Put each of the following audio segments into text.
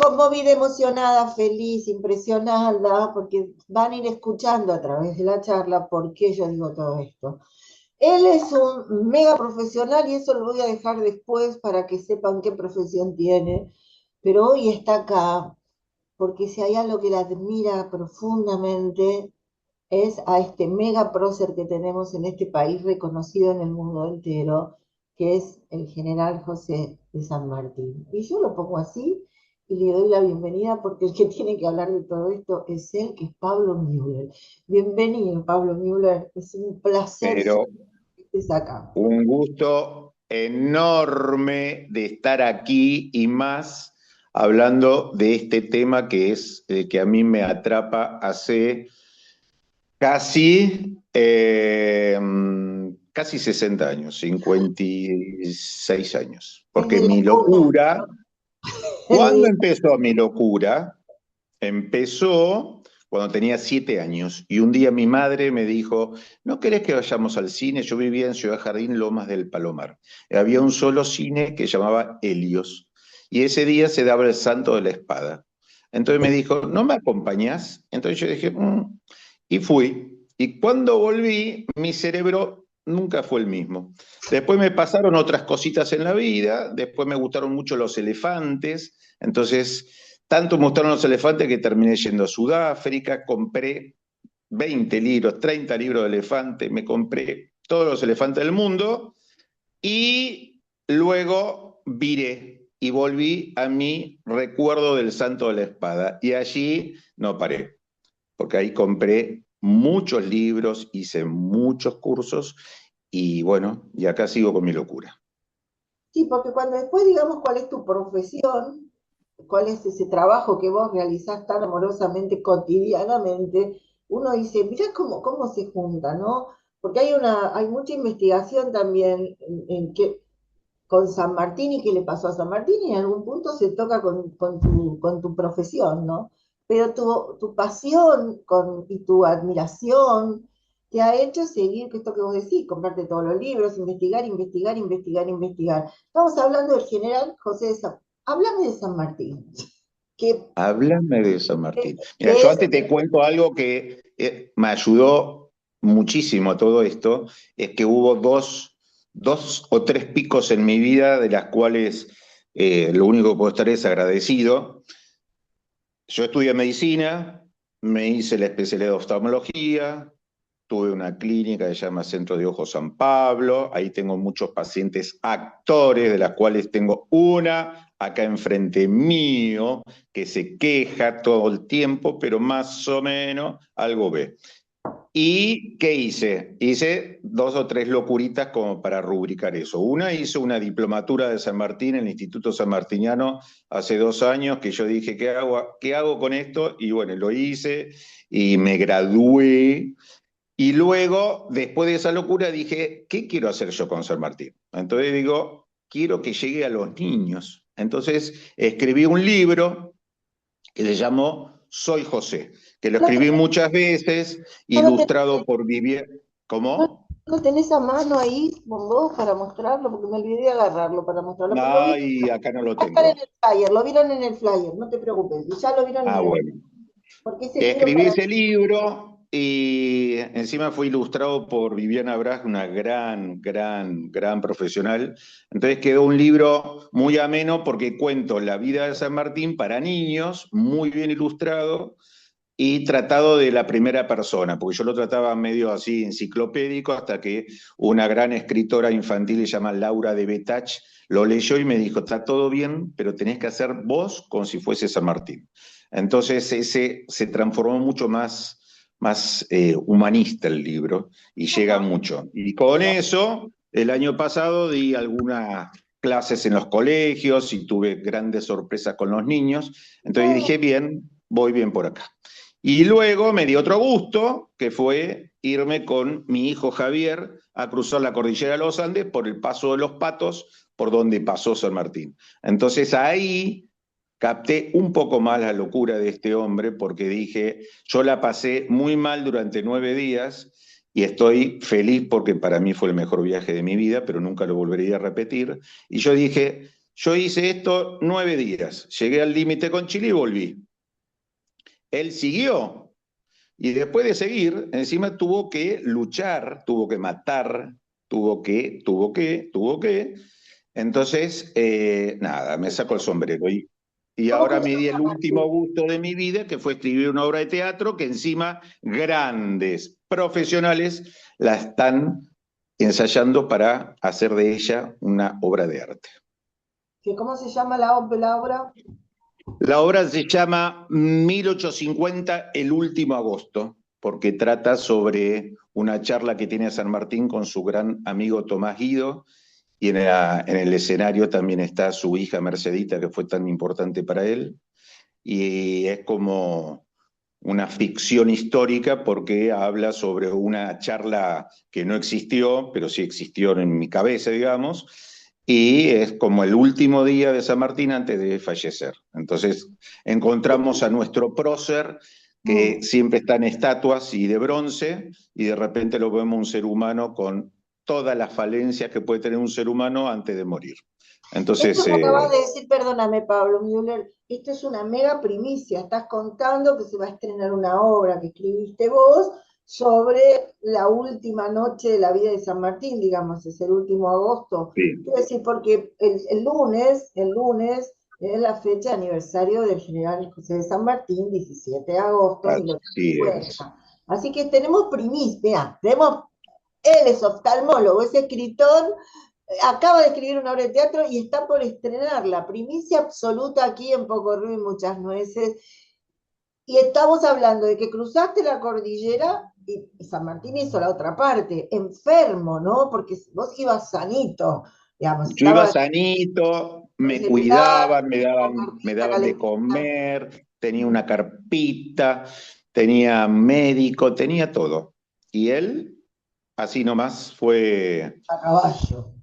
conmovida, emocionada, feliz, impresionada, porque van a ir escuchando a través de la charla por qué yo digo todo esto. Él es un mega profesional y eso lo voy a dejar después para que sepan qué profesión tiene, pero hoy está acá porque si hay algo que la admira profundamente es a este mega prócer que tenemos en este país reconocido en el mundo entero, que es el general José de San Martín. Y yo lo pongo así y le doy la bienvenida porque el que tiene que hablar de todo esto es él, que es Pablo Müller. Bienvenido, Pablo Müller. Es un placer Pero que estés acá. un gusto enorme de estar aquí y más hablando de este tema que es el que a mí me atrapa hace casi 60 años, 56 años. Porque Desde la mi cuna. locura, ¿cuándo empezó mi locura? Empezó cuando tenía 7 años y un día mi madre me dijo, ¿no querés que vayamos al cine? Yo vivía en Ciudad Jardín, Lomas del Palomar. Había un solo cine que llamaba Helios y ese día se daba el Santo de la Espada. Entonces me dijo, ¿no me acompañás? Entonces yo dije, "Mm", y fui. Y cuando volví, mi cerebro nunca fue el mismo. Después me pasaron otras cositas en la vida, después me gustaron mucho los elefantes, entonces tanto me gustaron los elefantes que terminé yendo a Sudáfrica, compré 20 libros, 30 libros de elefantes, me compré todos los elefantes del mundo y luego viré y volví a mi recuerdo del Santo de la Espada. Y allí no paré, porque ahí compré muchos libros, hice muchos cursos y bueno, y acá sigo con mi locura. Sí, porque cuando después digamos cuál es tu profesión, cuál es ese trabajo que vos realizás tan amorosamente, cotidianamente, uno dice, mirá cómo se junta, ¿no? Porque hay mucha investigación también en qué, con San Martín y qué le pasó a San Martín, y en algún punto se toca con tu profesión, ¿no? Pero tu pasión y tu admiración te ha hecho seguir esto que vos decís, comprarte todos los libros, investigar, investigar, investigar, investigar. Estamos hablando del general José de San... Háblame de San Martín, que, Háblame de San Martín. Mira, que yo es... antes te cuento algo que me ayudó muchísimo a todo esto, es que hubo dos o tres picos en mi vida de las cuales lo único que puedo estar es agradecido. Yo estudié medicina, me hice la especialidad de oftalmología, tuve una clínica que se llama Centro de Ojos San Pablo, ahí tengo muchos pacientes actores, de las cuales tengo una acá enfrente mío, que se queja todo el tiempo, pero más o menos algo ve. ¿Y qué hice? Hice dos o tres locuritas como para rubricar eso. Una, hice una diplomatura de San Martín en el Instituto San Martiniano hace 2 años, que yo dije, ¿qué hago con esto? Y bueno, lo hice y me gradué. Y luego, después de esa locura, dije, ¿qué quiero hacer yo con San Martín? Entonces digo, quiero que llegue a los niños. Entonces escribí un libro que se llamó Soy José, que lo ¿No escribí muchas veces, lo tenés, ilustrado por Vivier. ¿Cómo? lo tenés a mano ahí con vos para mostrarlo? Porque me olvidé de agarrarlo para mostrarlo. Pero lo vieron, Ay, acá no lo va a estar en tengo. el flyer, lo vieron en el flyer, no te preocupes, ya lo vieron en Ah, el... bueno. Porque ese libro Escribí para... ese libro y encima fue ilustrado por Viviana Brás, una gran, gran, gran profesional. Entonces quedó un libro muy ameno porque cuento la vida de San Martín para niños, muy bien ilustrado y tratado de la primera persona, porque yo lo trataba medio así enciclopédico hasta que una gran escritora infantil que se llama Laura de Betach lo leyó y me dijo, está todo bien, pero tenés que hacer vos como si fuese San Martín. Entonces ese se transformó mucho más humanista el libro y llega Ajá, mucho. Y con eso, el año pasado di algunas clases en los colegios y tuve grandes sorpresas con los niños. Entonces ah, dije, bien, voy bien por acá. Y luego me di otro gusto, que fue irme con mi hijo Javier a cruzar la cordillera de los Andes por el Paso de los Patos, por donde pasó San Martín. Entonces ahí capté un poco más la locura de este hombre porque dije, yo la pasé muy mal durante 9 días y estoy feliz porque para mí fue el mejor viaje de mi vida, pero nunca lo volvería a repetir. Y yo dije, Yo hice esto 9 días, llegué al límite con Chile y volví. Él siguió, y después de seguir, encima tuvo que luchar, tuvo que matar, tuvo que. Entonces, nada, me saco el sombrero. Y ¿Cómo ahora que me di el San último Martín? gusto de mi vida, que fue escribir una obra de teatro que encima grandes profesionales la están ensayando para hacer de ella una obra de arte. ¿Cómo se llama la obra? La obra se llama 1850, el último agosto, porque trata sobre una charla que tiene San Martín con su gran amigo Tomás Guido, y en el escenario también está su hija Mercedita, que fue tan importante para él, y es como una ficción histórica porque habla sobre una charla que no existió, pero sí existió en mi cabeza, digamos, y es como el último día de San Martín antes de fallecer. Entonces encontramos a nuestro prócer que Mm. siempre está en estatuas y de bronce, y de repente lo vemos un ser humano con todas las falencias que puede tener un ser humano antes de morir. Esto Entonces, que acabas de decir, perdóname, Pablo Müller, esto es una mega primicia. Estás contando que se va a estrenar una obra que escribiste vos sobre la última noche de la vida de San Martín, digamos, es el último agosto. sí, Quiero decir, porque el lunes es la fecha de aniversario del general José de San Martín, 17 de agosto de así es. 1850. Así que tenemos primicia, él es oftalmólogo, es escritor, acaba de escribir una obra de teatro y está por estrenarla. Primicia absoluta aquí en Poco Ruido y Muchas Nueces. Y estamos hablando de que cruzaste la cordillera y San Martín hizo la otra parte, enfermo, ¿no? Porque vos ibas sanito, digamos, Yo iba estabas sanito, con me celular, cuidaban, con me carpita daban de calentita, comer, tenía una carpita, tenía médico, tenía todo. Y él, así nomás, fue. a caballo.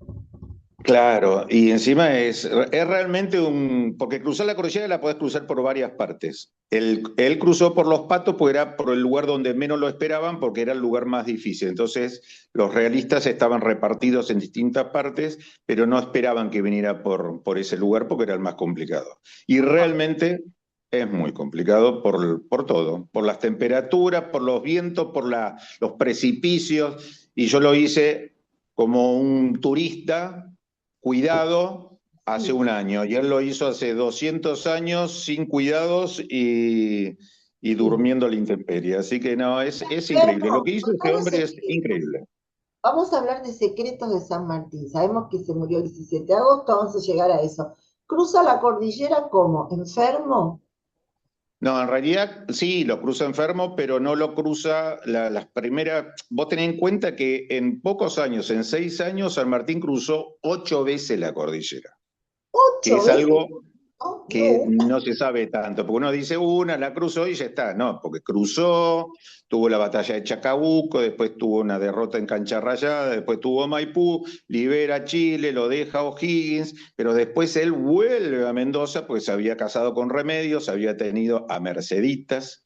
Claro, y encima es realmente porque cruzar la cordillera la podés cruzar por varias partes. Él cruzó por Los Patos, porque era por el lugar donde menos lo esperaban, porque era el lugar más difícil. Entonces, los realistas estaban repartidos en distintas partes, pero no esperaban que viniera por ese lugar, porque era el más complicado. Y realmente es muy complicado por todo, por las temperaturas, por los vientos, los precipicios. Y yo lo hice como un turista cuidado hace Sí. un año, y él lo hizo hace 200 años sin cuidados y Sí. durmiendo a la intemperie. Así que no, es increíble. Lo Enfermo, que hizo este contanos hombre es secretos. increíble. Vamos a hablar de secretos de San Martín. Sabemos que se murió el 17 de agosto, vamos a llegar a eso. ¿Cruza la cordillera como? ¿Enfermo? No, en realidad sí, lo cruza enfermo, pero no lo cruza las primeras. Vos tenés en cuenta que en pocos años, en 6 años, San Martín cruzó 8 veces la cordillera, que ¿Ocho es veces? algo No, no, que una. no se sabe tanto, porque uno dice una, la cruzó y ya está, no, porque cruzó, tuvo la batalla de Chacabuco, después tuvo una derrota en Cancha Rayada, después tuvo Maipú, libera Chile, lo deja O'Higgins, pero después él vuelve a Mendoza, pues se había casado con Remedios, había tenido a Merceditas,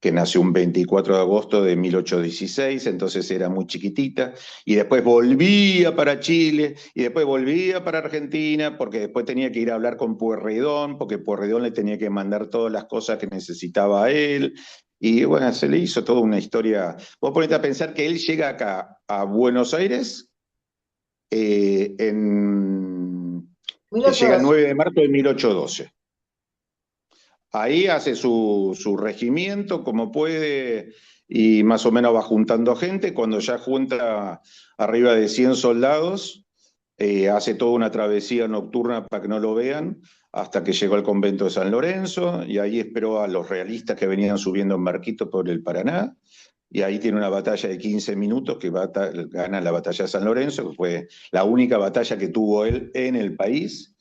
que nació un 24 de agosto de 1816, entonces era muy chiquitita, y después volvía para Chile, y después volvía para Argentina, porque después tenía que ir a hablar con Pueyrredón, porque Pueyrredón le tenía que mandar todas las cosas que necesitaba a él, y bueno, se le hizo toda una historia. Vos ponete a pensar que él llega acá a Buenos Aires, llega el 1812. 9 de marzo de 1812. Ahí hace su regimiento como puede y más o menos va juntando gente. Cuando ya junta arriba de 100 soldados, hace toda una travesía nocturna para que no lo vean, hasta que llegó al convento de San Lorenzo, y ahí esperó a los realistas que venían subiendo en barquito por el Paraná, y ahí tiene una batalla de 15 minutos que gana la batalla de San Lorenzo, que fue la única batalla que tuvo él en el país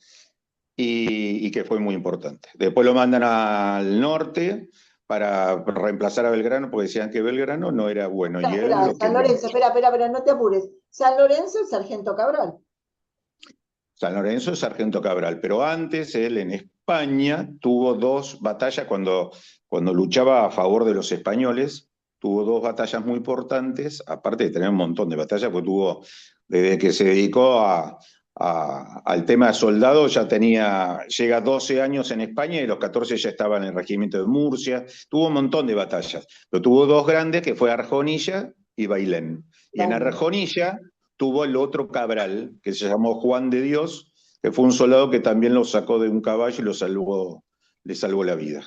y que fue muy importante. Después lo mandan al norte para reemplazar a Belgrano, porque decían que Belgrano no era bueno, y él Espera, lo San quería Lorenzo, mucho. espera, no te apures. San Lorenzo, el sargento Cabral. San Lorenzo es Sargento Cabral, pero antes él en España tuvo dos batallas cuando luchaba a favor de los españoles, tuvo dos batallas muy importantes, aparte de tener un montón de batallas, pues tuvo, desde que se dedicó al tema de soldado, llega a 12 años en España y a los 14 ya estaba en el regimiento de Murcia. Tuvo un montón de batallas, pero tuvo dos grandes, que fue Arjonilla y Bailén. Y en Vale. Arjonilla tuvo el otro Cabral, que se llamó Juan de Dios, que fue un soldado que también lo sacó de un caballo y le salvó la vida.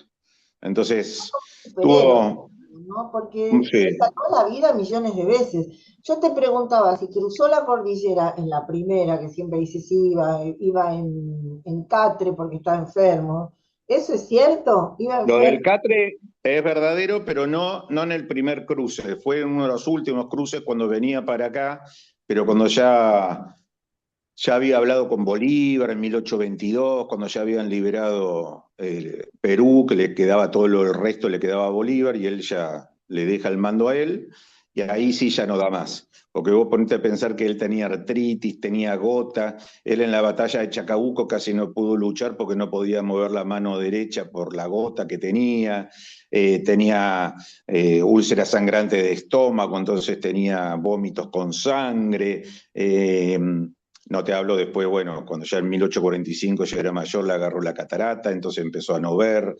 Entonces, Superhéroe, tuvo, ¿no? Porque se sí, sacó la vida millones de veces. Yo te preguntaba si cruzó la cordillera en la primera, que siempre dices sí, iba en Catre porque estaba enfermo. ¿Eso es cierto? ¿Iba lo enfermo? del Catre es verdadero, pero no en el primer cruce. Fue en uno de los últimos cruces cuando venía para acá, pero cuando ya había hablado con Bolívar en 1822, cuando ya habían liberado Perú, que le quedaba todo el resto, le quedaba a Bolívar, y él ya le deja el mando a él, y ahí sí ya no da más. Porque vos ponete a pensar que él tenía artritis, tenía gota, él en la batalla de Chacabuco casi no pudo luchar porque no podía mover la mano derecha por la gota que tenía úlceras sangrantes de estómago, entonces tenía vómitos con sangre. No te hablo después, bueno, cuando ya en 1845 ya era mayor, le agarró la catarata, entonces empezó a no ver. Tuvo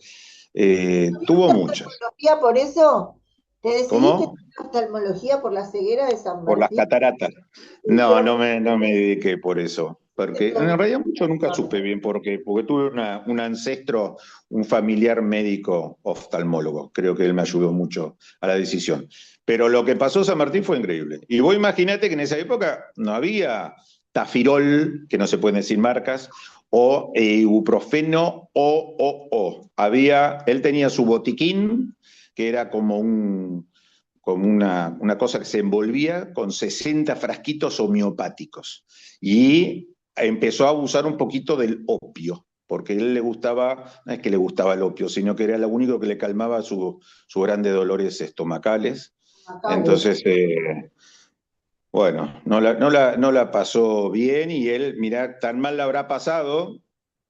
¿Estudiaste muchas. oftalmología por eso? ¿Te decidiste ¿Cómo? estudiar oftalmología por la ceguera de San Por las Martín? cataratas. No, no me dediqué por eso. Porque en realidad mucho nunca supe Pero bien por qué. Porque tuve un ancestro, un familiar médico oftalmólogo. Creo que él me ayudó mucho a la decisión. Pero lo que pasó en San Martín fue increíble. Y vos imaginate que en esa época no había Tafirol, que no se pueden decir marcas, o ibuprofeno él tenía su botiquín, que era como una cosa que se envolvía con 60 frasquitos homeopáticos. Y empezó a abusar un poquito del opio, porque a él le gustaba, no es que le gustaba el opio, sino que era lo único que le calmaba sus grandes dolores estomacales. Macales. Entonces, bueno, no la pasó bien, y él, mirá, tan mal la habrá pasado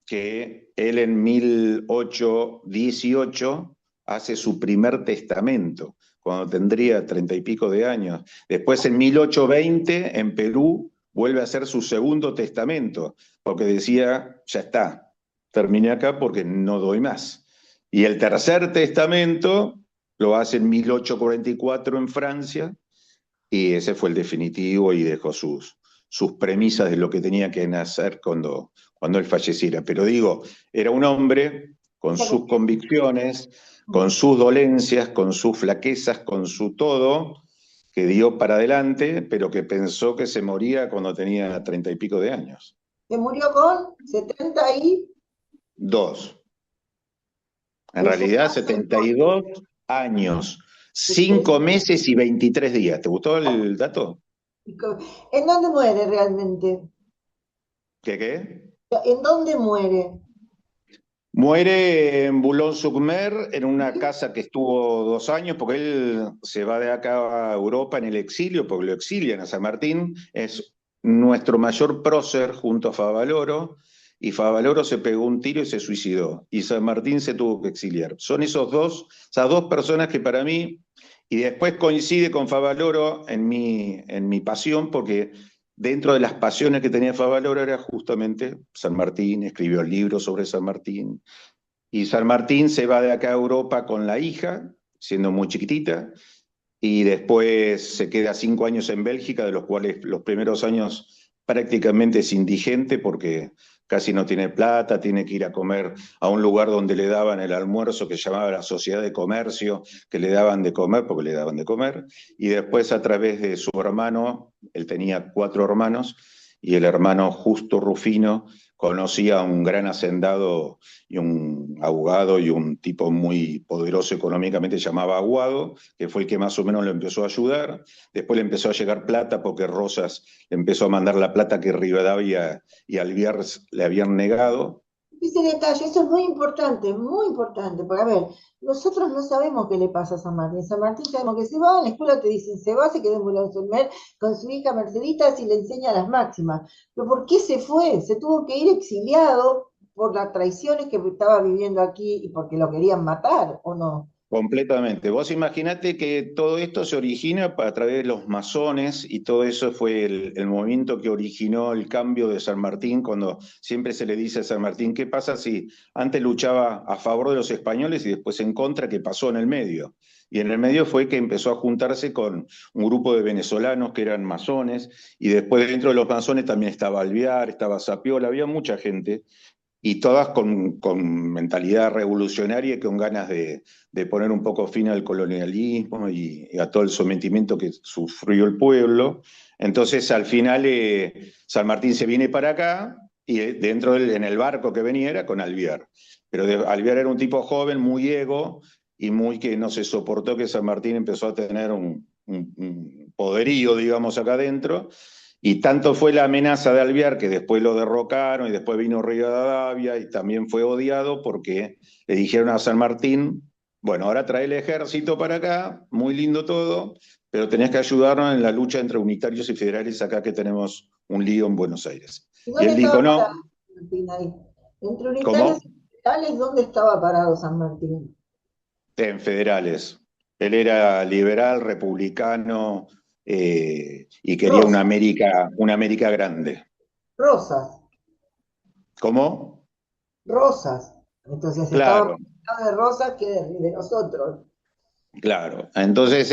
que él en 1818 hace su primer testamento, cuando tendría 30 y pico de años. Después en 1820 en Perú vuelve a hacer su segundo testamento, porque decía, ya está, terminé acá porque no doy más. Y el tercer testamento lo hace en 1844 en Francia, y ese fue el definitivo, y dejó sus premisas de lo que tenía que nacer cuando él falleciera. Pero digo, era un hombre con sus convicciones, con sus dolencias, con sus flaquezas, con su todo, que dio para adelante, pero que pensó que se moría cuando tenía 30 y pico de años. Se murió con 70 y Dos. En de su realidad, edad. 72 años, Impresionante. 5 meses y 23 días. ¿Te gustó el dato? ¿En dónde muere realmente? ¿Qué? ¿En dónde muere? Muere en Boulogne-sur-Mer, en una casa que estuvo 2 años, porque él se va de acá a Europa en el exilio, porque lo exilian a San Martín. Es nuestro mayor prócer junto a Favaloro, y Favaloro se pegó un tiro y se suicidó, y San Martín se tuvo que exiliar. Son esas dos personas que para mí, y después coincide con Favaloro en mi pasión, porque dentro de las pasiones que tenía Favaloro era justamente San Martín. Escribió libros sobre San Martín, y San Martín se va de acá a Europa con la hija, siendo muy chiquitita, y después se queda 5 años en Bélgica, de los cuales los primeros años prácticamente es indigente porque casi no tiene plata, tiene que ir a comer a un lugar donde le daban el almuerzo, que se llamaba la Sociedad de Comercio, que le daban de comer porque le daban de comer. Y después, a través de su hermano, él tenía 4 hermanos, y el hermano Justo Rufino conocía a un gran hacendado y un abogado y un tipo muy poderoso económicamente, llamaba Aguado, que fue el que más o menos lo empezó a ayudar. Después le empezó a llegar plata porque Rosas le empezó a mandar la plata que Rivadavia y Alvear le habían negado. Ese detalle, eso es muy importante, porque a ver, nosotros no sabemos qué le pasa a San Martín. San Martín sabemos que se va, en la escuela te dicen se va, se quedó en Boulogne-sur-Mer con su hija Mercedita y le enseña las máximas. Pero ¿por qué se fue? Se tuvo que ir exiliado por las traiciones que estaba viviendo aquí y porque lo querían matar, ¿o no? completamente. Vos imaginate que todo esto se origina a través de los masones y todo eso fue el movimiento que originó el cambio de San Martín, cuando siempre se le dice a San Martín, ¿qué pasa si antes luchaba a favor de los españoles y después en contra? ¿Qué pasó en el medio? Y en el medio fue que empezó a juntarse con un grupo de venezolanos que eran masones, y después dentro de los masones también estaba Alvear, estaba Sapiola, había mucha gente y todas con mentalidad revolucionaria y con ganas de poner un poco fin al colonialismo y a todo el sometimiento que sufrió el pueblo. Entonces, al final, San Martín se viene para acá y en el barco que venía era con Alvear. Pero Alvear era un tipo joven, muy ego y muy que no se soportó que San Martín empezó a tener un poderío, digamos, acá adentro, y tanto fue la amenaza de Alvear que después lo derrocaron y después vino Rivadavia y también fue odiado porque le dijeron a San Martín, bueno, ahora trae el ejército para acá, muy lindo todo, pero tenés que ayudarnos en la lucha entre unitarios y federales acá que tenemos un lío en Buenos Aires. ¿Y Y dónde él estaba dijo, no, parado San Martín ahí? Entre unitarios ¿cómo? y federales, ¿dónde estaba parado San Martín? En federales. Él era liberal, republicano, y quería Rosas, Una América grande. Rosas, ¿Cómo? Rosas. Entonces estaba más Claro. cerca de Rosas que de nosotros. Claro, entonces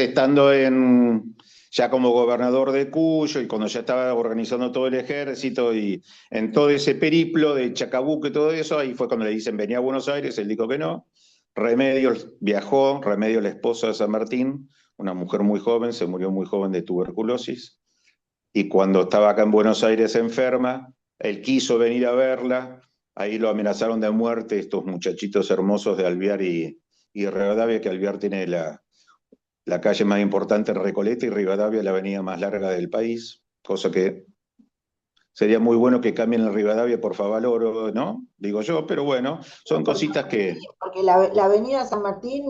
ya como gobernador de Cuyo y cuando ya estaba organizando todo el ejército y en todo ese periplo de Chacabuco y todo eso, ahí fue cuando le dicen venía a Buenos Aires, él dijo que no. Remedios viajó, Remedios, la esposa de San Martín, una mujer muy joven, se murió muy joven de tuberculosis, y cuando estaba acá en Buenos Aires enferma, él quiso venir a verla, ahí lo amenazaron de muerte estos muchachitos hermosos de Alvear y Rivadavia, que Alvear tiene la calle más importante en Recoleta y Rivadavia la avenida más larga del país, cosa que sería muy bueno que cambien el Rivadavia por Favaloro, ¿no? Digo yo, pero bueno, son cositas que... Porque la avenida San Martín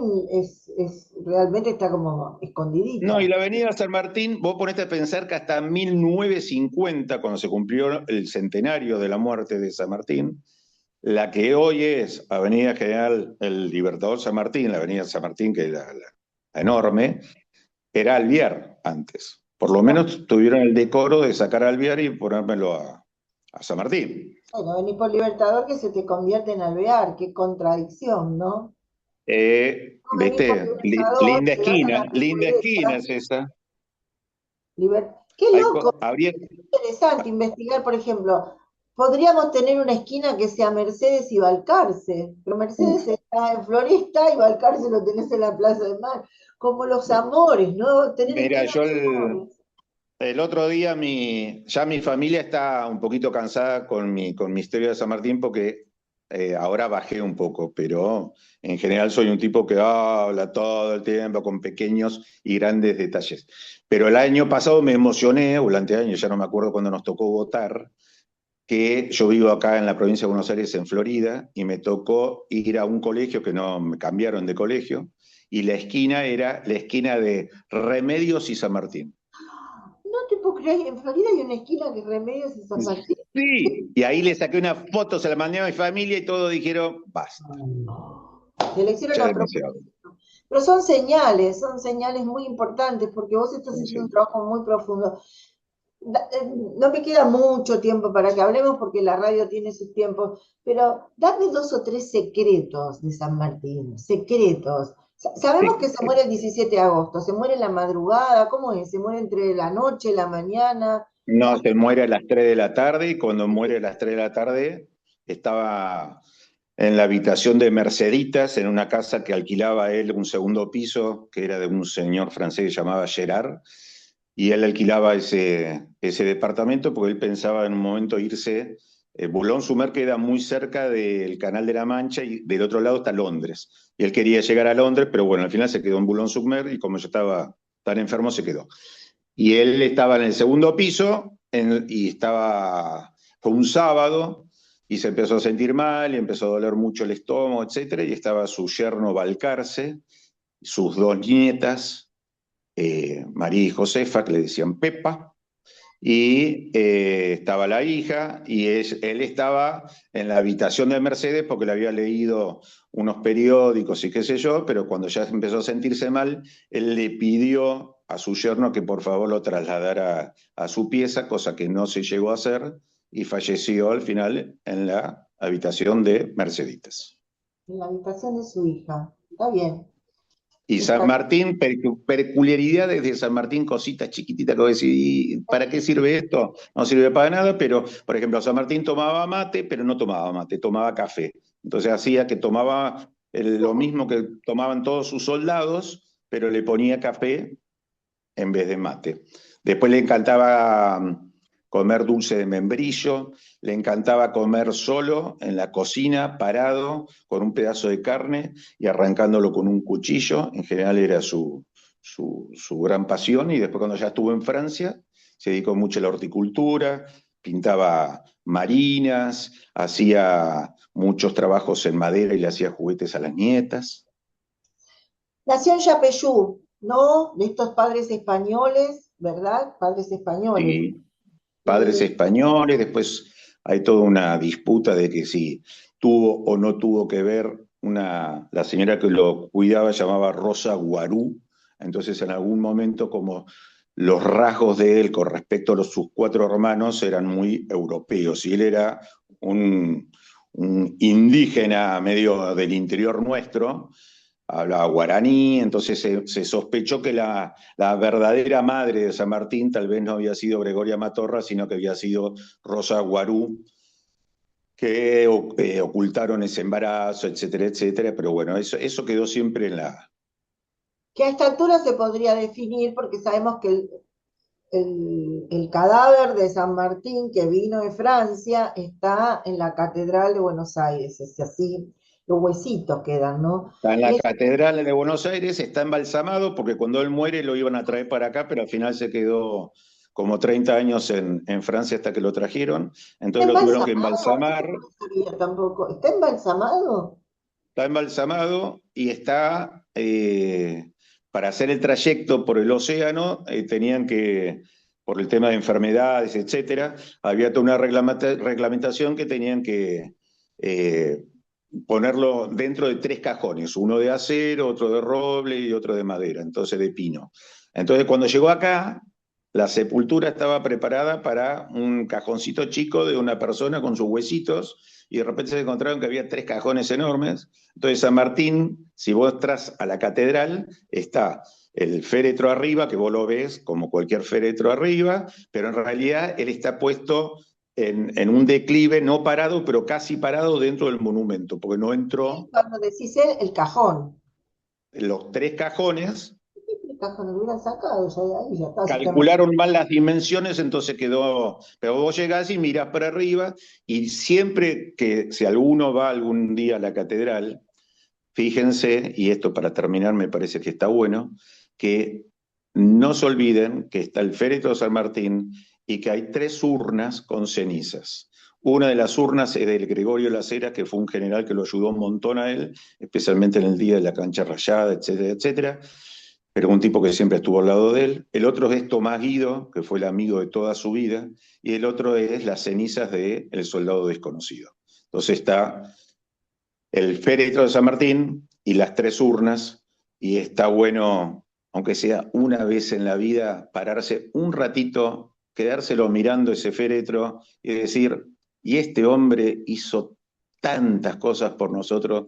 realmente está como No, y escondidita. la avenida San Martín, vos ponete a pensar que hasta 1950, cuando se cumplió el centenario de la muerte de San Martín, la que hoy es Avenida General el Libertador San Martín, la Avenida San Martín, que es la enorme, era Alvear antes. Por lo Claro. menos tuvieron el decoro de sacar a Alvear y ponérmelo a San Martín. Bueno, venís por Libertador que se te convierte en Alvear, qué contradicción, ¿no? No venís por ¿Viste? Libertador, llegás a la Linda esquina Recoleta. es esa. Qué loco, Habría, interesante investigar, por ejemplo, podríamos tener una esquina que sea Mercedes y Balcarce, pero Mercedes uf, está en Floresta y Balcarce lo tenés en la Plaza de Mar, como los amores, ¿no? Tener mira, esquinas yo de amores. el otro día ya mi familia está un poquito cansada con mi historia de San Martín porque ahora bajé un poco, pero en general soy un tipo que habla todo el tiempo con pequeños y grandes detalles. Pero el año pasado me emocioné, o el anteaño, ya no me acuerdo cuando nos tocó votar, que yo vivo acá en la provincia de Buenos Aires, en Florida, y me tocó ir a un colegio que no me cambiaron de colegio, y la esquina era la esquina de Remedios y San Martín. No te puedo creer, en Florida hay una esquina que Remedios y San Martín. Sí, y ahí le saqué una foto, se la mandé a mi familia y todos dijeron, basta, Se le hicieron ya a demasiado. propósito. Pero son señales muy importantes porque vos estás haciendo un Sí. trabajo muy profundo. No me queda mucho tiempo para que hablemos porque la radio tiene sus tiempos, pero dame dos o tres secretos de San Martín, secretos. Sabemos que Sí. se muere el 17 de agosto, se muere en la madrugada, ¿cómo es? Se muere entre la noche y la mañana. No, se muere a las 3 de la tarde y cuando muere a las 3 de la tarde estaba en la habitación de Merceditas, en una casa que alquilaba él, un segundo piso, que era de un señor francés que se llamaba Gerard, y él alquilaba ese departamento porque él pensaba en un momento irse. Boulogne-sur-Mer queda muy cerca del Canal de la Mancha y del otro lado está Londres. Y él quería llegar a Londres, pero bueno, al final se quedó en Boulogne-sur-Mer y como yo estaba tan enfermo, se quedó. Y él estaba en el segundo piso fue un sábado y se empezó a sentir mal y empezó a doler mucho el estómago, etcétera, y estaba su yerno Balcarce, sus dos nietas, María y Josefa, que le decían Pepa, y estaba la hija, y él estaba en la habitación de Mercedes porque le había leído unos periódicos y qué sé yo, pero cuando ya empezó a sentirse mal, él le pidió a su yerno que por favor lo trasladara a su pieza, cosa que no se llegó a hacer, y falleció al final en la habitación de Merceditas. En la habitación de su hija. Está bien. Y San Está Martín, peculiaridades de San Martín, cositas chiquititas que vos decís, ¿y para qué sirve esto? No sirve para nada, pero, por ejemplo, San Martín tomaba mate, pero no tomaba mate, tomaba café. Entonces hacía que tomaba lo mismo que tomaban todos sus soldados, pero le ponía café en vez de mate. Después le encantaba comer dulce de membrillo, le encantaba comer solo en la cocina, parado, con un pedazo de carne y arrancándolo con un cuchillo. En general era su gran pasión. Y después cuando ya estuvo en Francia, se dedicó mucho a la horticultura, pintaba marinas, hacía muchos trabajos en madera y le hacía juguetes a las nietas. Nació en Yapeyú, ¿no? De estos padres españoles, ¿verdad? Padres españoles. Sí, padres Y españoles, después hay toda una disputa de que si tuvo o no tuvo que ver la señora que lo cuidaba llamaba Rosa Guarú, entonces en algún momento como los rasgos de él con respecto a sus cuatro hermanos eran muy europeos y él era un indígena medio del interior nuestro, hablaba guaraní, entonces se sospechó que la verdadera madre de San Martín tal vez no había sido Gregoria Matorra, sino que había sido Rosa Guarú, que ocultaron ese embarazo, etcétera, etcétera, pero bueno, eso quedó siempre en la... que a esta altura se podría definir, porque sabemos que el cadáver de San Martín que vino de Francia está en la Catedral de Buenos Aires, es así, los huesitos quedan, ¿no? Está en Y la es Catedral de Buenos Aires, está embalsamado, porque cuando él muere lo iban a traer para acá, pero al final se quedó como 30 años en Francia hasta que lo trajeron, ¿Está entonces lo tuvieron que embalsamado? embalsamar. Eso no lo sabía tampoco. ¿Está embalsamado? Está embalsamado y está, para hacer el trayecto por el océano, tenían que, por el tema de enfermedades, etcétera, había toda una reglamentación que tenían que eh, ponerlo dentro de tres cajones, uno de acero, otro de roble y otro de madera, entonces de pino. Entonces cuando llegó acá, la sepultura estaba preparada para un cajoncito chico de una persona con sus huesitos, y de repente se encontraron que había tres cajones enormes. Entonces San Martín, si vos entras a la catedral, está el féretro arriba, que vos lo ves como cualquier féretro arriba, pero en realidad él está puesto en un declive, no parado, pero casi parado dentro del monumento, porque no Sí, entró cuando decís el cajón. en los tres cajones. El cajón lo hubieran sacado ya de ahí, ya está, si está Calcularon mal las dimensiones, entonces quedó, pero vos llegás y mirás para arriba, y siempre que si alguno va algún día a la catedral, fíjense, y esto para terminar me parece que está bueno, que no se olviden que está el féretro de San Martín y que hay tres urnas con cenizas. Una de las urnas es del Gregorio Las Heras, que fue un general que lo ayudó un montón a él, especialmente en el día de la cancha rayada, etcétera, etcétera, pero un tipo que siempre estuvo al lado de él. El otro es Tomás Guido, que fue el amigo de toda su vida, y el otro es las cenizas de El Soldado Desconocido. Entonces está el féretro de San Martín y las tres urnas, y está bueno, aunque sea una vez en la vida, pararse un ratito, quedárselo mirando ese féretro y decir, y este hombre hizo tantas cosas por nosotros,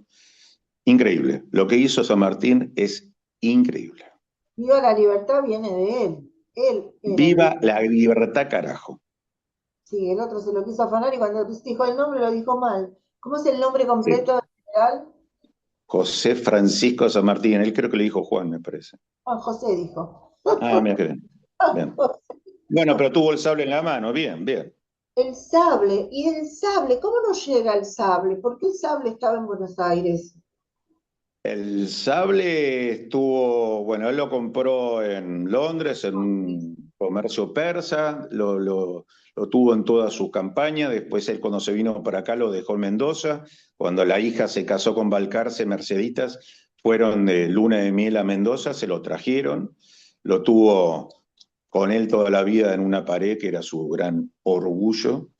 increíble. Lo que hizo San Martín es increíble. Viva la libertad viene de él. Él era el Viva vivo. la libertad, carajo. Sí, el otro se lo quiso afanar y cuando dijo el nombre lo dijo mal. ¿Cómo es el nombre Sí. completo del general? José Francisco San Martín, él creo que le dijo Juan, me parece. Juan José dijo. Ah, mira qué bien. Bien. Bueno, pero tuvo el sable en la mano, bien, bien. El sable, y el sable, ¿cómo no llega el sable? ¿Por qué el sable estaba en Buenos Aires? El sable estuvo, bueno, él lo compró en Londres, en un comercio persa, lo tuvo en toda su campaña, después él cuando se vino para acá lo dejó en Mendoza, cuando la hija se casó con Balcarce, Merceditas, fueron de luna de miel a Mendoza, se lo trajeron, lo tuvo con él toda la vida en una pared, que era su gran orgullo,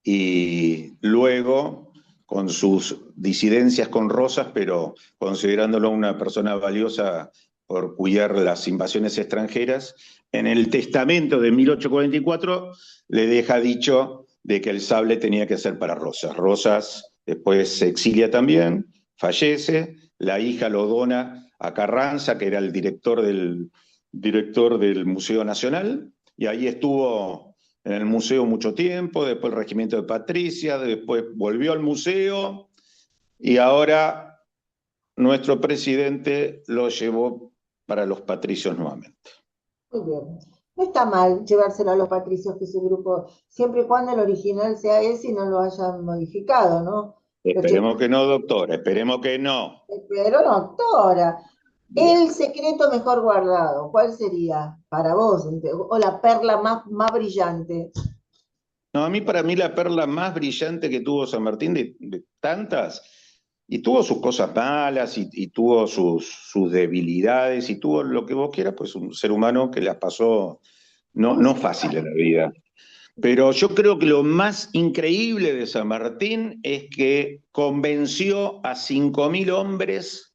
y luego con sus disidencias con Rosas, pero considerándolo una persona valiosa por cuidar las invasiones extranjeras, en el testamento de 1844 le deja dicho de que el sable tenía que ser para Rosas. Rosas después se exilia también, fallece, la hija lo dona a Carranza, que era el director del Museo Nacional, y ahí estuvo en el museo mucho tiempo, después el regimiento de Patricia, después volvió al museo y ahora nuestro presidente lo llevó para los patricios nuevamente. Muy bien. No está mal llevárselo a los patricios, que es un grupo, siempre y cuando el original sea ese y no lo hayan modificado, ¿no? Esperemos que no, doctora, esperemos que no. Pero doctora, Bien. el secreto mejor guardado, ¿cuál sería para vos? O la perla más brillante. No, para mí la perla más brillante que tuvo San Martín de tantas, y tuvo sus cosas malas y tuvo sus debilidades y tuvo lo que vos quieras, pues un ser humano que las pasó no fácil en la vida. Pero yo creo que lo más increíble de San Martín es que convenció a 5.000 hombres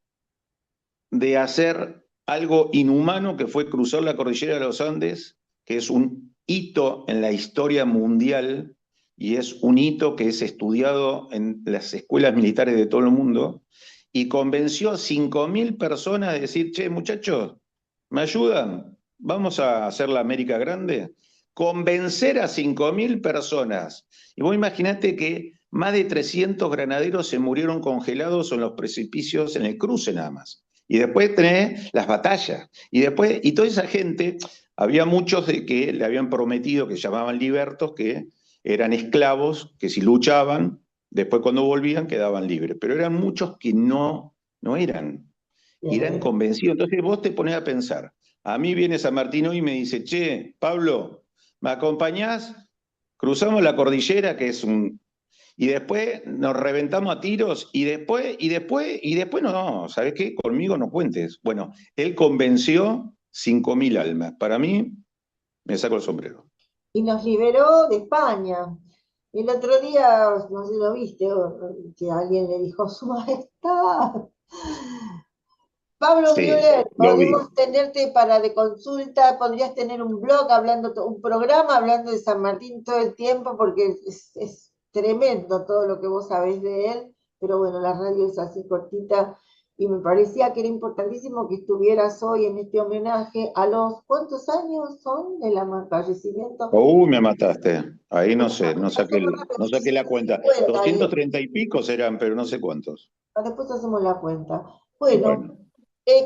de hacer algo inhumano, que fue cruzar la cordillera de los Andes, que es un hito en la historia mundial y es un hito que es estudiado en las escuelas militares de todo el mundo, y convenció a 5.000 personas de decir, che, muchachos, ¿me ayudan? ¿Vamos a hacer la América grande? Convencer a 5.000 personas. Y vos imaginate que más de 300 granaderos se murieron congelados en los precipicios en el cruce nada más. Y después tenés las batallas. Y después, y toda esa gente, había muchos de que le habían prometido, que llamaban libertos, que eran esclavos, que si luchaban, después cuando volvían quedaban libres. Pero eran muchos que no eran, y eran Bien. convencidos. Entonces vos te ponés a pensar. A mí viene San Martín hoy y me dice, che, Pablo, ¿me acompañás? Cruzamos la cordillera, que es un, y después nos reventamos a tiros y después no, ¿sabes qué? Conmigo no cuentes. Bueno, él convenció 5.000 almas. Para mí, me saco el sombrero. Y nos liberó de España. El otro día, no sé si lo viste, que alguien le dijo, Su Majestad, Pablo Sí, Müller, lo podemos vi. tenerte para de consulta, podrías tener un blog hablando, un programa hablando de San Martín todo el tiempo, porque es tremendo todo lo que vos sabés de él, pero bueno, la radio es así cortita, y me parecía que era importantísimo que estuvieras hoy en este homenaje a los, ¿cuántos años son del fallecimiento? Me mataste. Ahí no sé, no saqué la cuenta. Cuenta ahí, 230 y pico serán, pero no sé cuántos. después hacemos la cuenta. Bueno, Bueno,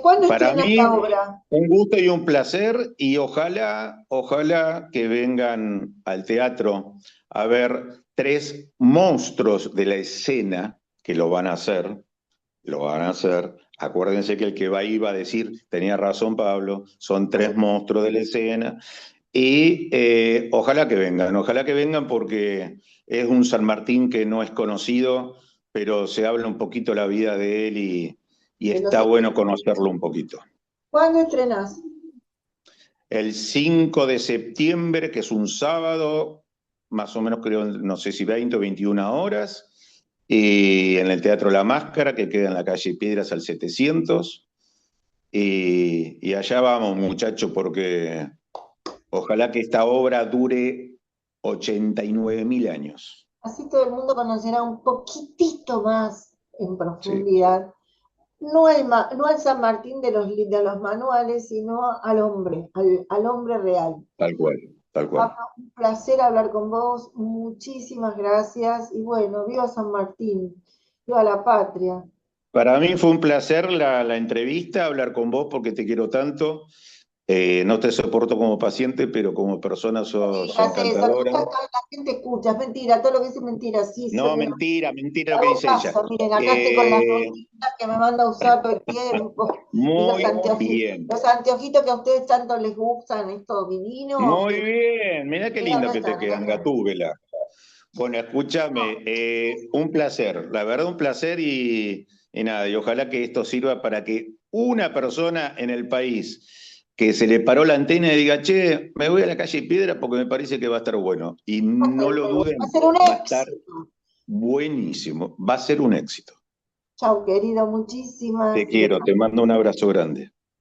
¿cuándo para estrena esta mí, obra? un gusto y un placer, y ojalá que vengan al teatro a ver tres monstruos de la escena que lo van a hacer. Acuérdense que el que va a ir va a decir, tenía razón Pablo, son tres monstruos de la escena, y ojalá que vengan porque es un San Martín que no es conocido, pero se habla un poquito la vida de él y De los está bueno conocerlo un poquito. ¿Cuándo estrenás? El 5 de septiembre, que es un sábado, más o menos creo, no sé si 20 o 21 horas, y en el Teatro La Máscara, que queda en la calle Piedras al 700. Y allá vamos, muchachos, porque ojalá que esta obra dure 89.000 años. Así todo el mundo conocerá un poquitito más en Sí, profundidad, no al San Martín de los manuales, sino al hombre, al hombre real. tal cual, tal cual. Pablo, un placer hablar con vos, muchísimas gracias y bueno, viva San Martín, viva la patria. Para mí fue un placer la entrevista, hablar con vos porque te quiero tanto. No te soporto como paciente, pero como persona sos Digas eso, encantadora. nunca la gente escucha, es mentira, todo lo que dice es mentira, sí, soy No, una. mentira lo que Hago dice ella. caso, miren, acá estoy con las Eh, gotitas que me manda a usar todo el tiempo y muy bien, los anteojitos que a ustedes tanto les gustan, estos divinos, muy bien. Mira qué lindo que te acá quedan, están. Gatúbela. Bueno, escúchame, un placer, la verdad un placer y nada, y ojalá que esto sirva para que una persona en el país que se le paró la antena y diga, che, me voy a la calle Piedra porque me parece que va a estar bueno. Y no lo Va a duden, ser un va a estar éxito. buenísimo, va a ser un éxito. Chau, querido, Te muchísimas quiero, te gracias. mando un abrazo grande.